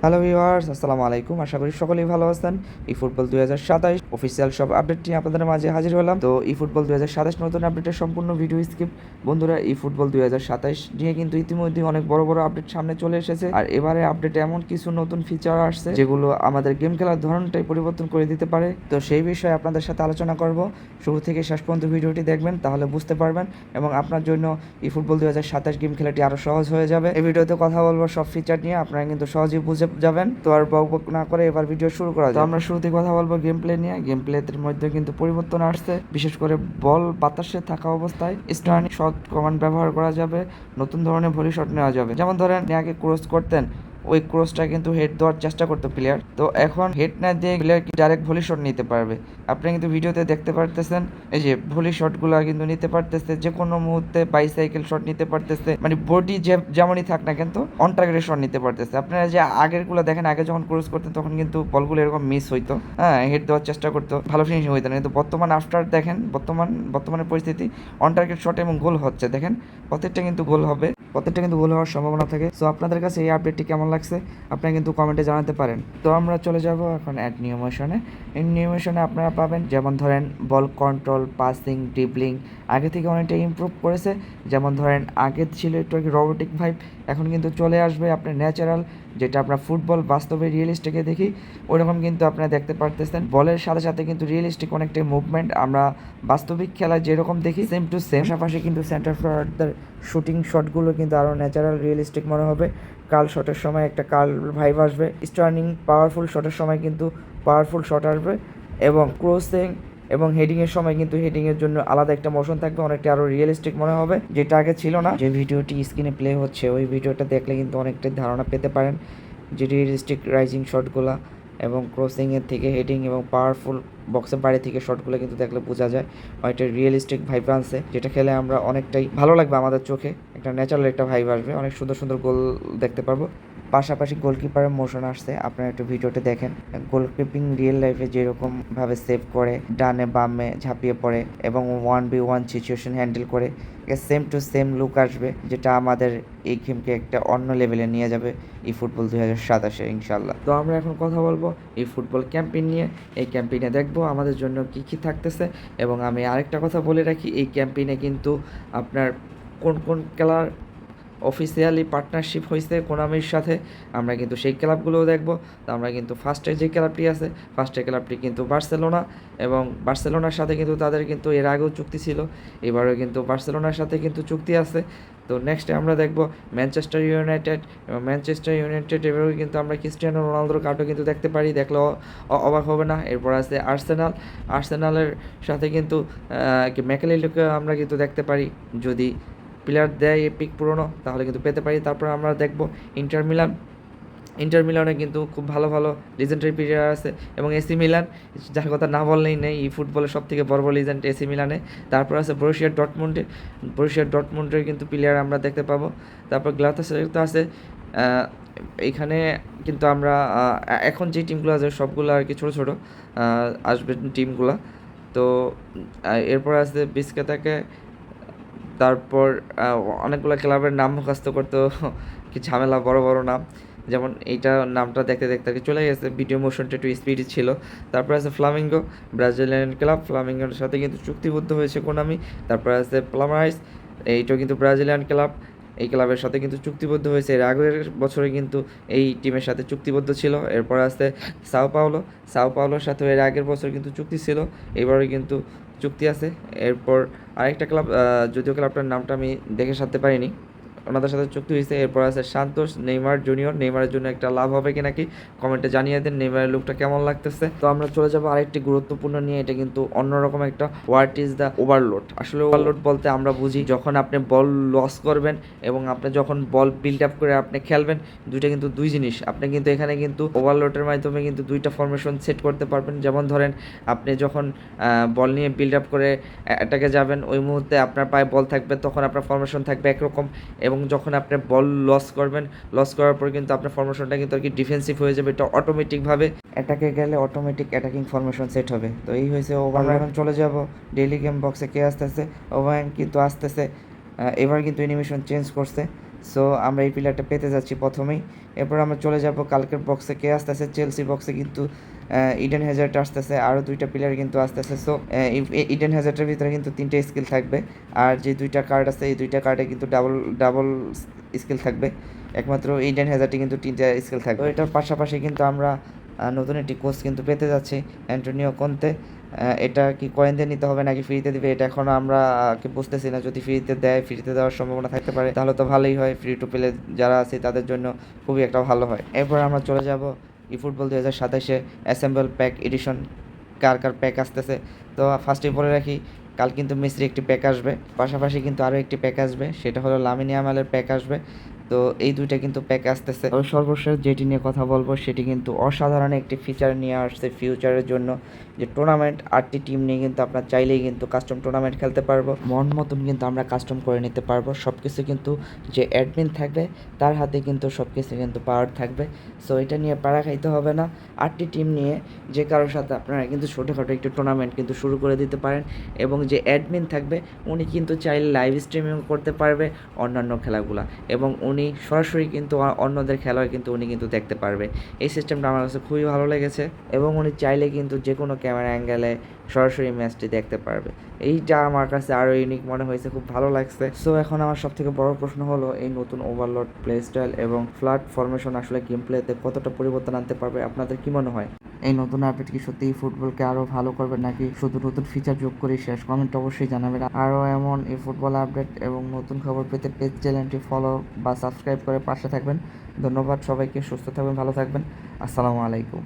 Hello viewers, আসসালামু আলাইকুম। আশা করি সকলেই ভালো আছেন। ফুটবল 2027 অফিসিয়াল সব আপডেট নিয়ে আপনাদের মাঝে হাজির হলাম। তো ফুটবল 2027 নতুন আপডেটের সম্পূর্ণ ভিডিও স্ক্রিপ্ট বন্ধুরা, ফুটবল 2027 নিয়ে কিন্তু ইতিমধ্যে অনেক বড় বড় আপডেট সামনে চলে এসেছে। আর এবারে আপডেটে এমন কিছু নতুন ফিচার আসছে যেগুলো আমাদের গেম খেলার ধরনটাই পরিবর্তন করে দিতে পারে। তো সেই বিষয়ে আপনাদের সাথে আলোচনা করব। শুরু থেকে শেষ পর্যন্ত ভিডিওটি দেখবেন, তাহলে বুঝতে পারবেন এবং আপনার জন্য ফুটবল 2027 গেম খেলাটি আরো সহজ হয়ে যাবে। এই ভিডিওতে কথা বলবো সব ফিচার নিয়ে, আপনারা কিন্তু সহজেই বুঝে যাবেন। তো আর বক না করে এবার ভিডিও শুরু করা যায়। তো আমরা শুরুতে কথা বলবো গেম প্লে নিয়ে। গেম প্লের মধ্যে কিন্তু পরিবর্তন আসছে, বিশেষ করে বল বাতাসে থাকা অবস্থায় স্টার্নিং শট কমান্ড ব্যবহার করা যাবে। নতুন ধরনের ভলি শট নেওয়া যাবে। যেমন ধরেন আগে ক্রস করতেন, ওই ক্রসটা কিন্তু হেড দেওয়ার চেষ্টা করতো প্লেয়ার, তো এখন হেড না দিয়ে প্লেয়ার কি ডাইরেক্ট ভলি শট নিতে পারবে। আপনি কিন্তু ভিডিওতে দেখতে পারতেছেন, এই যে ভলি শটগুলো কিন্তু নিতে পারতেছে, যে কোনো মুহূর্তে বাইসাইকেল শট নিতে পারতেছে, মানে বডি যেমনই থাক না কিন্তু অন টার্গেটের শট নিতে পারতেছে। আপনারা যে আগেরগুলো দেখেন, আগে যখন ক্রস করতেন তখন কিন্তু বলগুলো এরকম মিস হইতো, হ্যাঁ, হেড দেওয়ার চেষ্টা করতো, ভালো ফিনিশিং হইতো না। কিন্তু বর্তমান আফটার দেখেন, বর্তমানের পরিস্থিতি অন টার্গেট শট এবং গোল হচ্ছে। দেখেন প্রত্যেকটা কিন্তু গোল হবে, প্রত্যেকটা কিন্তু গোল হওয়ার সম্ভাবনা থাকে। সো আপনাদের কাছে এই আপডেটটি কেমন লাগছে আপনারা কিন্তু কমেন্টে জানাতে পারেন। তো আমরা চলে যাব এখন অ্যাড নিউমোশনে। এই নিউমোশনে আপনারা পাবেন যেমন ধরেন বল কন্ট্রোল, পাসিং, ড্রিবলিং আগে থেকে অনেকটা ইমপ্রুভ করেছে। যেমন ধরেন আগে ছিল একটু রোবোটিক ভাইব, এখন কিন্তু চলে আসবে আপনার ন্যাচারাল, যেটা আপনার ফুটবল বাস্তবে রিয়েলিস্টিকে দেখি ওইরকম কিন্তু আপনারা দেখতে পারতেছেন। বলের সাথে সাথে কিন্তু রিয়েলিস্টিক অনেকটাই মুভমেন্ট আমরা বাস্তবিক খেলায় যেরকম দেখি সেম টু সেম। পাশাপাশি কিন্তু সেন্টার ফরওয়ার্ডদের শুটিং শটগুলো কিন্তু আরও ন্যাচারাল রিয়েলিস্টিক মনে হবে। কার্ল শটের সময় একটা কার্ল ভাইব আসবে, স্টার্নিং পাওয়ারফুল শটের সময় কিন্তু পাওয়ারফুল শট আসবে, এবং ক্রসিং এবং হেডিংয়ের সময় কিন্তু হেডিংয়ের জন্য আলাদা একটা মোশন থাকবে, অনেকটা আরও রিয়েলিস্টিক মনে হবে, যেটা আগে ছিল না। যে ভিডিওটি স্ক্রিনে প্লে হচ্ছে ওই ভিডিওটা দেখলে কিন্তু অনেকটাই ধারণা পেতে পারেন যে রিয়েলিস্টিক রাইজিং শটগুলা এবং ক্রসিংয়ের থেকে হেডিং এবং পাওয়ারফুল বক্সের বাইরে থেকে শটগুলো কিন্তু দেখলে বোঝা যায় অনেকটা রিয়েলিস্টিক ভাইব আনছে, যেটা খেলে আমরা অনেকটাই ভালো লাগবে আমাদের চোখে, একটা ন্যাচারাল একটা ভাইব আসবে, অনেক সুন্দর সুন্দর গোল দেখতে পারবো। পাশাপাশি গোলকিপারের মোশন আসছে, আপনারা একটু ভিডিওতে দেখেন গোলকিপিং রিয়েল লাইফে যেরকমভাবে সেভ করে, ডানে বামে ঝাঁপিয়ে পড়ে এবং 1v1 সিচুয়েশন হ্যান্ডেল করে, সেম টু সেম লুক আসবে, যেটা আমাদের এই গেমকে একটা অন্য লেভেলে নিয়ে যাবে ফুটবল 2027 ইনশাল্লাহ। তো আমরা এখন কথা বলবো ফুটবল ক্যাম্পেইন নিয়ে। এই ক্যাম্পেইনে দেখবো আমাদের জন্য কী কী থাকতেছে, এবং আমি আরেকটা কথা বলে রাখি, এই ক্যাম্পেইনে কিন্তু আপনার কোন কোন খেলার অফিসিয়ালি পার্টনারশিপ হয়েছে কোনামির সাথে, আমরা কিন্তু সেই ক্লাবগুলোও দেখব। তো আমরা কিন্তু ফার্স্টের যে ক্লাবটি আছে, ফার্স্টের ক্লাবটি কিন্তু বার্সেলোনা, এবং বার্সেলোনার সাথে কিন্তু তাদের কিন্তু এর আগেও চুক্তি ছিল, এবারেও কিন্তু বার্সেলোনার সাথে কিন্তু চুক্তি আছে। তো নেক্সটে আমরা দেখব ম্যানচেস্টার ইউনাইটেড, এবং ম্যানচেস্টার ইউনাইটেড এবারেও কিন্তু আমরা ক্রিস্টিয়ানো রোনালদোর কার্ডও কিন্তু দেখতে পারি, দেখলেও অবাক হবে না। এরপর আছে আর্সেনালের সাথে কিন্তু ম্যাকেলিলোকে আমরা কিন্তু দেখতে পারি, যদি প্লেয়ার দেয় এপিক পুরনো তাহলে কিন্তু পেতে পারি। তারপর আমরা দেখব ইন্টার মিলানে কিন্তু খুব ভালো ভালো লিজেন্ডারি প্লেয়ার আছে, এবং এসি মিলান, যার কথা না বললেই নেই, এই ফুটবলের সব থেকে বড় লিজেন্ড এসি মিলানে। তারপর আছে বরুসিয়া ডর্টমুন্ডের কিন্তু প্লেয়ার আমরা দেখতে পাবো। তারপর গ্লাতাসারাই তো আছে। এইখানে কিন্তু আমরা এখন যে টিমগুলো আছে সবগুলো আর কি ছোটো ছোটো আসবে টিমগুলো। তো এরপর আছে বিস্কেতাকে, তারপর অনেকগুলো ক্লাবের নাম মুখস্থ করতেও কি ঝামেলা, বড় বড় নাম, যেমন এইটা নামটা দেখতে দেখতে আর কি চলে গেছে, ভিডিও মোশনটা একটু স্পিড ছিল। তারপর আছে ফ্লামিঙ্গো, ব্রাজিলিয়ান ক্লাব, ফ্লামিঙ্গোর সাথে কিন্তু চুক্তিবদ্ধ হয়েছে কোনামি। তারপর আছে প্লামারাইস, এইটাও কিন্তু ব্রাজিলিয়ান ক্লাব, এই ক্লাবের সাথে কিন্তু চুক্তিবদ্ধ হয়েছে, এর আগের বছরে কিন্তু এই টিমের সাথে চুক্তিবদ্ধ ছিল। এরপর আছে সাও পাওলোর সাথে এর আগের বছর কিন্তু চুক্তি ছিল, এবারে কিন্তু চুক্তি আছে। এরপর আরেকটা ক্লাব, যদিও ক্লাবটার নামটা আমি দেখে সারতে পারিনি, ওনাদের সাথে চুক্তি হয়েছে। এরপর আছে সান্তোস, নেইমার জুনিয়র, নেইমারের জন্য একটা লাভ হবে কি নাকি কমেন্টে জানিয়ে দেন, নেইমারের লুকটা কেমন লাগতেছে। তো আমরা চলে যাবো আরেকটি গুরুত্বপূর্ণ নিয়ে, এটা কিন্তু অন্যরকম একটা, হোয়াট ইজ দ্য ওভারলোড। আসলে ওভারলোড বলতে আমরা বুঝি যখন আপনি বল লস করবেন এবং আপনি যখন বল বিল্ড আপ করে আপনি খেলবেন, দুইটা কিন্তু দুই জিনিস। আপনি কিন্তু এখানে কিন্তু ওভারলোডের মাধ্যমে কিন্তু দুইটা ফরমেশন সেট করতে পারবেন। যেমন ধরেন আপনি যখন বল নিয়ে বিল্ড আপ করে অ্যাটাকে যাবেন, ওই মুহূর্তে আপনার পায়ে বল থাকবে, তখন আপনার ফরমেশন থাকবে একরকম, এবং যখন আপনি বল লস করবেন, লস করার পর কিন্তু আপনার ফরমেশনটা কিন্তু আর কি ডিফেন্সিভ হয়ে যাবে, এটা অটোমেটিকভাবে অ্যাটাকে গেলে অটোমেটিক অ্যাটাকিং ফরমেশন সেট হবে। তো এই হয়েছে ওভার। এখন চলে যাব ডেইলি গেম বক্সে কে আসতেছে, ওভার কিন্তু আসতেছে, এবার কিন্তু অ্যানিমেশন চেঞ্জ করছে। সো আমরা এই প্লেয়ারটা পেতে যাচ্ছি প্রথমেই। এরপর আমরা চলে যাব কালকের বক্সে কে আসতেছে। চেলসি বক্সে কিন্তু ইডেন হ্যাজার্ড আসতেছে, আরও 2টা প্লেয়ার কিন্তু আসতেছে। সো ইডেন হ্যাজার্ডের ভিতরে কিন্তু 3টে স্কিল থাকবে, আর যে 2টা কার্ড আছে এই 2টা কার্ডে কিন্তু ডাবল স্কিল থাকবে। একমাত্র ইডেন হ্যাজার্ডে কিন্তু 3টা স্কিল থাকবে। তো এটার পাশাপাশি কিন্তু আমরা নতুন একটি কোচ কিন্তু পেতে যাচ্ছি, অ্যান্টোনিও কন্তে। এটা কি কয়েন দিয়ে নিতে হবে নাকি ফ্রিতে দিবে, এটা এখনও আমরা বুঝতেছি না। যদি ফ্রিতে দেয়, ফ্রিতে দেওয়ার সম্ভাবনা থাকতে পারে, তাহলে তো ভালোই হয়। ফ্রি টু প্লে যারা আছে তাদের জন্য খুবই একটা ভালো হয়। এরপর আমরা চলে যাব eFootball 2027-এ অ্যাসেম্বল প্যাক এডিশন, কার কার প্যাক আসতেছে। তো ফার্স্টেই বলে রাখি, কাল কিন্তু মিস্ত্রি একটি প্যাক আসবে, পাশাপাশি কিন্তু আরও একটি প্যাক আসবে, সেটা হলো লামিনে ইয়ামালের প্যাক আসবে। তো এই 2টা কিন্তু প্যাক আসতেছে। তবে সর্বশেষ যেটি নিয়ে কথা বলবো সেটি কিন্তু অসাধারণ একটি ফিচার নিয়ে আসছে ফিউচারের জন্য, যে টুর্নামেন্ট 8টি টিম নিয়ে কিন্তু আপনার চাইলেই কিন্তু কাস্টম টুর্নামেন্ট খেলতে পারবো। মন মতন কিন্তু আমরা কাস্টম করে নিতে পারবো সব কিছু, কিন্তু যে অ্যাডমিন থাকবে তার হাতে কিন্তু সব কিছু কিন্তু পাওয়ার থাকবে। সো এটা নিয়ে প্যারা খাইতে হবে না। 8টি টিম নিয়ে যে কারোর সাথে আপনারা কিন্তু ছোটোখাটো একটি টুর্নামেন্ট কিন্তু শুরু করে দিতে পারেন, এবং যে অ্যাডমিন থাকবে উনি কিন্তু চাইলে লাইভ স্ট্রিমিং করতে পারবে অন্যান্য খেলাগুলা, এবং উনি সরাসরি কিন্তু অন্যদের খেলায় কিন্তু উনি কিন্তু দেখতে পারবে। এই সিস্টেমটা আমার কাছে খুবই ভালো লেগেছে, এবং উনি চাইলে কিন্তু যে কোনো ক্যামেরা অ্যাঙ্গেলে সরাসরি ম্যাচটি দেখতে পারবে। এইটা আমার কাছে আরও ইউনিক মনে হয়েছে, খুব ভালো লাগছে। সো এখন আমার সবথেকে বড় প্রশ্ন হলো, এই নতুন ওভারলোড প্লে স্টাইল এবং ফ্ল্যাট ফরমেশন আসলে গেম প্লেতে কতটা পরিবর্তন আনতে পারবে, আপনাদের কি মনে হয়? এই নতুন আপডেট কি সত্যিই ফুটবলকে আরও ভালো করবে, নাকি শুধু নতুন ফিচার যোগ করে শেষ? কমেন্ট অবশ্যই জানাবেন। আরও এমন এই ফুটবল আপডেট এবং নতুন খবর পেতে পেজ চ্যানেলটি ফলো বা সাবস্ক্রাইব করে পাশে থাকবেন। ধন্যবাদ সবাইকে, সুস্থ থাকবেন, ভালো থাকবেন। আসসালামু আলাইকুম।